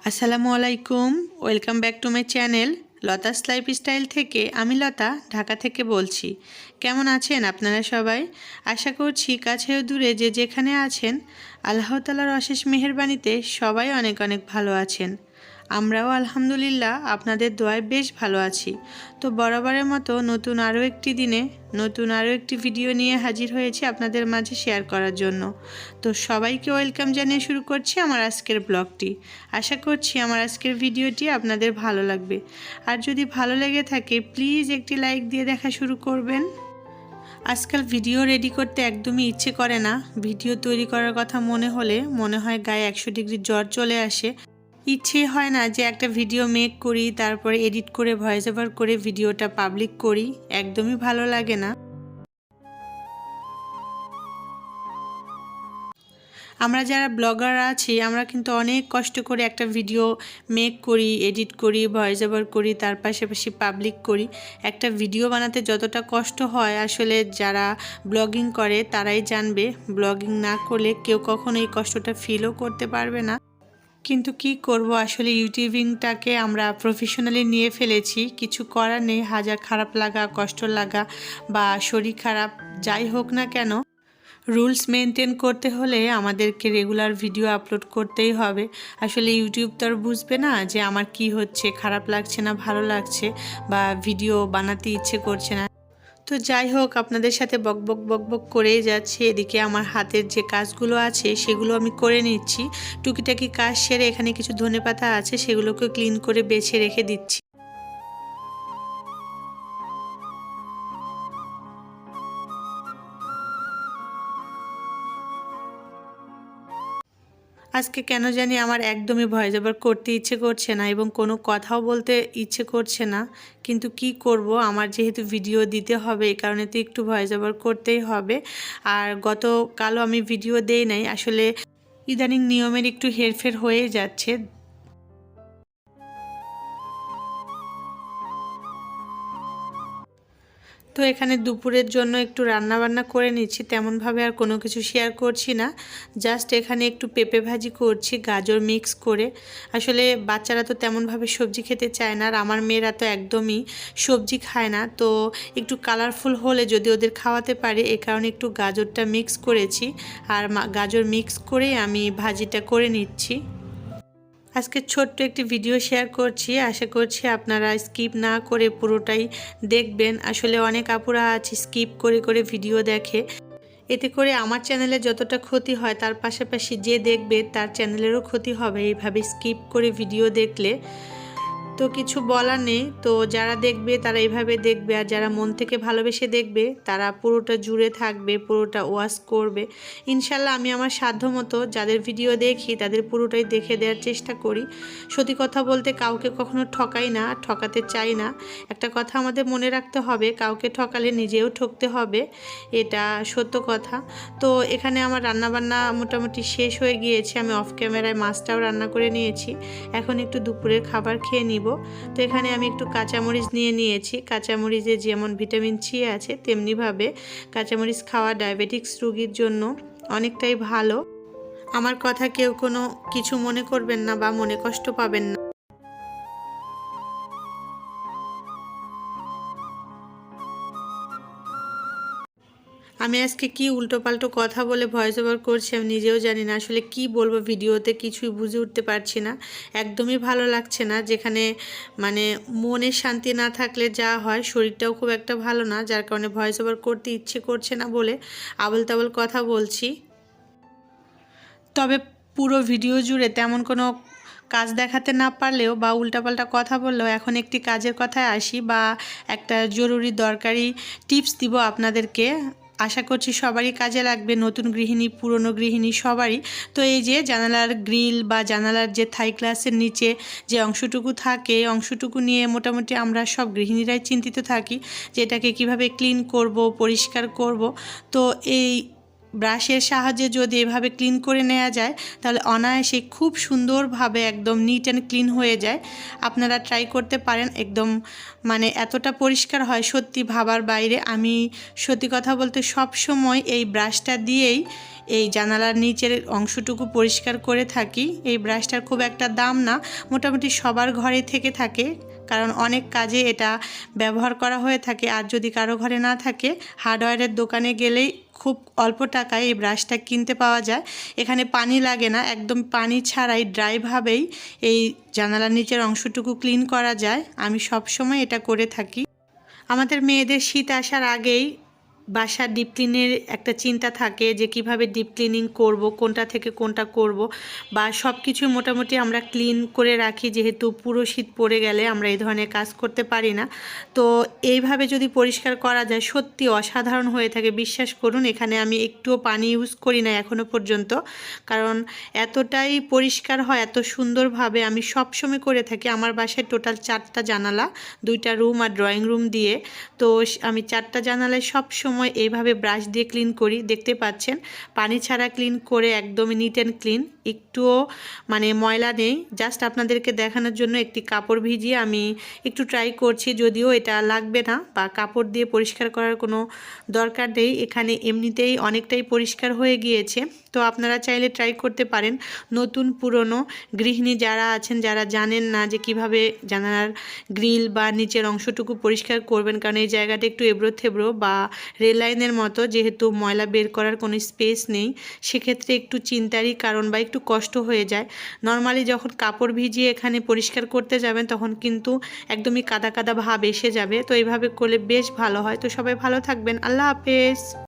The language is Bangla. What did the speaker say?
আসসালামু আলাইকুম। Welcome back to my channel Lata's lifestyle থেকে। আমি লতা ঢাকা থেকে বলছি। কেমন আছেন আপনারা সবাই? আশা করছি কাছে ও দূরে যে যেখানে আছেন আল্লাহ তাআলার অশেষ মেহেরবানিতে সবাই অনেক অনেক ভালো আছেন। আমরাও আলহামদুলিল্লাহ আপনাদের দোয়ায় বেশ ভালো আছি। তো বরাবরের মতো নতুন আরও একটি দিনে নতুন আরও একটি ভিডিও নিয়ে হাজির হয়েছি আপনাদের মাঝে শেয়ার করার জন্য। তো সবাইকে ওয়েলকাম জানিয়ে শুরু করছি আমার আজকের ব্লগটি। আশা করছি আমার আজকের ভিডিওটি আপনাদের ভালো লাগবে। আর যদি ভালো লেগে থাকে প্লিজ একটি লাইক দিয়ে দেখা শুরু করবেন। আজকাল ভিডিও রেডি করতে একদমই ইচ্ছে করে না। ভিডিও তৈরি করার কথা মনে হয় গায়ে 100 ডিগ্রি জ্বর চলে আসে। ইচ্ছে হয় না যে একটা ভিডিও মেক করি, তারপরে এডিট করে ভয়েস ওভার করে ভিডিওটা পাবলিক করি। একদমই ভালো লাগে না। আমরা যারা ব্লগার আছি আমরা কিন্তু অনেক কষ্ট করে একটা ভিডিও মেক করি, এডিট করি, ভয়েস ওভার করি, তার পাশাপাশি পাবলিক করি। একটা ভিডিও বানাতে যতটা কষ্ট হয় আসলে যারা ব্লগিং করে তারাই জানবে। ব্লগিং না করলে কেউ কখনো এই কষ্টটা ফিলও করতে পারবে না। কিন্তু কি করব, আসলে ইউটিউবিংটাকে আমরা প্রফেশনালি নিয়ে ফেলেছি। কিছু করার নেই। হাজার খারাপ লাগা, কষ্ট লাগা বা শরীর খারাপ যাই হোক না কেন, রুলস মেনটেন করতে হলে আমাদেরকে রেগুলার ভিডিও আপলোড করতেই হবে। আসলে ইউটিউব তো আর বুঝবে না যে আমার কি হচ্ছে, খারাপ লাগছে না ভালো লাগছে, বা ভিডিও বানাতে ইচ্ছে করছে না। তো যাই হোক, আপনাদের সাথে বকবক বকবক করেই যাচ্ছে। এদিকে আমার হাতের যে কাজগুলো আছে সেগুলো আমি করে নিচ্ছি। টুকিটাকি কাজ সেরে এখানে কিছু ধনেপাতা আছে, সেগুলোকে ক্লিন করে বেছে রেখে দিচ্ছি। আজকে কেন জানি আমার একদমই ভয়েস ওভার করতে ইচ্ছে করছে না এবং কোনো কথাও বলতে ইচ্ছে করছে না। কিন্তু কি করব, আমার যেহেতু ভিডিও দিতে হবে এই কারণে তো একটু ভয়েস ওভার করতেই হবে। আর গতকালও আমি ভিডিও দেই নাই। আসলে ইদানিং নিয়মের একটু হেরফের হয়ে যাচ্ছে। তো এখানে দুপুরের জন্য একটু রান্না বান্না করে নিচ্ছি। তেমনভাবে আর কোনো কিছু শেয়ার করছি না। জাস্ট এখানে একটু পেঁপে ভাজি করছি গাজর মিক্স করে। আসলে বাচ্চারা তো তেমনভাবে সবজি খেতে চায় না, আর আমার মেয়েরা তো একদমই সবজি খায় না। তো একটু কালারফুল হলে যদি ওদের খাওয়াতে পারে এই কারণে একটু গাজরটা মিক্স করেছি। আর গাজর মিক্স করে আমি ভাজিটা করে নিচ্ছি। আজকে ছোট্ট একটি ভিডিও শেয়ার করছি। আশা করছি আপনারা স্কিপ না করে পুরোটাই দেখবেন। আসলে অনেক আপুরা আছে স্কিপ করে করে ভিডিও দেখে। এতে করে আমার চ্যানেলে যতটা ক্ষতি হয় তার পাশাপাশি যে দেখবে তার চ্যানেলেরও ক্ষতি হবে এইভাবে স্কিপ করে ভিডিও দেখলে। তো কিছু বলার নেই। তো যারা দেখবে তারা এইভাবে দেখবে, আর যারা মন থেকে ভালোবেসে দেখবে তারা পুরোটা জুড়ে থাকবে, পুরোটা ওয়াচ করবে। ইনশাল্লাহ আমি আমার সাধ্যমতো যাদের ভিডিও দেখি তাদের পুরোটাই দেখে দেওয়ার চেষ্টা করি। সত্যি কথা বলতে কাউকে কখনো ঠকাই না, ঠকাতে চাই না। একটা কথা আমাদের মনে রাখতে হবে, কাউকে ঠকালে নিজেও ঠকতে হবে, এটা সত্য কথা। তো এখানে আমার রান্নাবান্না মোটামুটি শেষ হয়ে গিয়েছে। আমি অফ ক্যামেরায় মাছটাও রান্না করে নিয়েছি। এখন একটু দুপুরের খাবার খেয়ে নিব। তো এখানে আমি একটু কাঁচামরিচ নিয়ে নিয়েছি। কাঁচামরিচে যেমন ভিটামিন সি আছে তেমনিভাবে কাঁচামরিচ খাওয়া ডায়াবেটিক্স রোগীর জন্য অনেকটাই ভালো। আমার কথা কেউ কোনো কিছু মনে করবেন না বা মনে কষ্ট পাবেন না। আমি আজকে কি উল্টোপাল্টো কথা বলে ভয়েস ওভার করছি আমি নিজেও জানি না। আসলে কি বলবো, ভিডিওতে কিছুই বুঝে উঠতে পারছি না। একদমই ভালো লাগছে না। যেখানে মানে মনের শান্তি না থাকলে যা হয়, শরীরটাও খুব একটা ভালো না, যার কারণে ভয়েস ওভার করতে ইচ্ছে করছে না বলে আবল তাবল কথা বলছি। তবে পুরো ভিডিও জুড়ে তেমন কোনো কাজ দেখাতে না পারলেও বা উল্টাপাল্টা কথা বললেও এখন একটি কাজের কথায় আসি, বা একটা জরুরি দরকারি টিপস দিব আপনাদেরকে। আশা করছি সবারই কাজে লাগবে, নতুন গৃহিণী পুরনো গৃহিণী সবারই। তো এই যে জানালার গ্রিল বা জানালার যে থাই গ্লাসের নিচে যে অংশটুকু থাকে, অংশটুকু নিয়ে মোটামুটি আমরা সব গৃহিণীরাই চিন্তিত থাকি যে এটাকে কীভাবে ক্লিন করব, পরিষ্কার করব। তো এই ব্রাশের সাহায্যে যদি এভাবে ক্লিন করে নেওয়া যায় তাহলে অনায়াসে খুব সুন্দরভাবে একদম নিট অ্যান্ড ক্লিন হয়ে যায়। আপনারা ট্রাই করতে পারেন, একদম মানে এতটা পরিষ্কার হয় সত্যি ভাবার বাইরে। আমি সত্যি কথা বলতে সব সময় এই ব্রাশটা দিয়েই এই জানালার নিচের অংশটুকু পরিষ্কার করে থাকি। এই ব্রাশটার খুব একটা দাম না, মোটামুটি সবার ঘরে থেকে থাকে, কারণ অনেক কাজে এটা ব্যবহার করা হয়ে থাকে। আর যদি কারো ঘরে না থাকে, হার্ডওয়্যারের দোকানে গেলেই খুব অল্প টাকায় এই ব্রাশটা কিনতে পাওয়া যায়। এখানে পানি লাগে না, একদম পানি ছাড়াই ড্রাইভাবেই এই জানালার নিচের অংশটুকু ক্লিন করা যায়। আমি সব সময় এটা করে থাকি। আমাদের মেয়েদের শীত আসার আগেই বাসার ডিপ ক্লিনের একটা চিন্তা থাকে যে কিভাবে ডিপ ক্লিনিং করব, কোনটা থেকে কোনটা করব, বা সব কিছু মোটামুটি আমরা ক্লিন করে রাখি, যেহেতু পুরো শীত পড়ে গেলে আমরা এই ধরনের কাজ করতে পারি না। তো এইভাবে যদি পরিষ্কার করা যায় সত্যি অসাধারণ হয়ে থাকে, বিশ্বাস করুন। এখানে আমি একটুও পানি ইউজ করি না এখনও পর্যন্ত, কারণ এতটাই পরিষ্কার হয় এত সুন্দরভাবে। আমি সবসময় করে থাকি। আমার বাসায় টোটাল 4টা জানালা, 2টা রুম আর ড্রয়িং রুম দিয়ে। তো আমি 4টা জানালায় সব সময় এইভাবে ব্রাশ দিয়ে ক্লিন করি। দেখতে পাচ্ছেন পানি ছাড়া ক্লিন করে একদমই নিট অ্যান্ড ক্লিন, একটুও মানে ময়লা নেই। জাস্ট আপনাদেরকে দেখানোর জন্য একটি কাপড় ভিজিয়ে আমি একটু ট্রাই করছি, যদিও এটা লাগবে না বা কাপড় দিয়ে পরিষ্কার করার কোনো দরকার নেই। এখানে এমনিতেই অনেকটাই পরিষ্কার হয়ে গিয়েছে। তো আপনারা চাইলে ট্রাই করতে পারেন। নতুন পুরনো গৃহিণী যারা আছেন, যারা জানেন না যে কিভাবে জানালার গ্রিল বা নিচের অংশটুকু পরিষ্কার করবেন, কারণ এই জায়গাটা একটু এবড়ো থেবড়ো বা রেল লাইনের মতো, যেহেতু ময়লা বের করার কোনো স্পেস নেই, সেক্ষেত্রে একটু চিন্তারই কারণ বা একটু কষ্ট হয়ে যায়। নর্মালি যখন কাপড় ভিজিয়ে এখানে পরিষ্কার করতে যাবেন তখন কিন্তু একদমই কাদা কাদা ভাব এসে যাবে। তো এইভাবে করলে বেশ ভালো হয়। তো সবাই ভালো থাকবেন। আল্লাহ হাফেজ।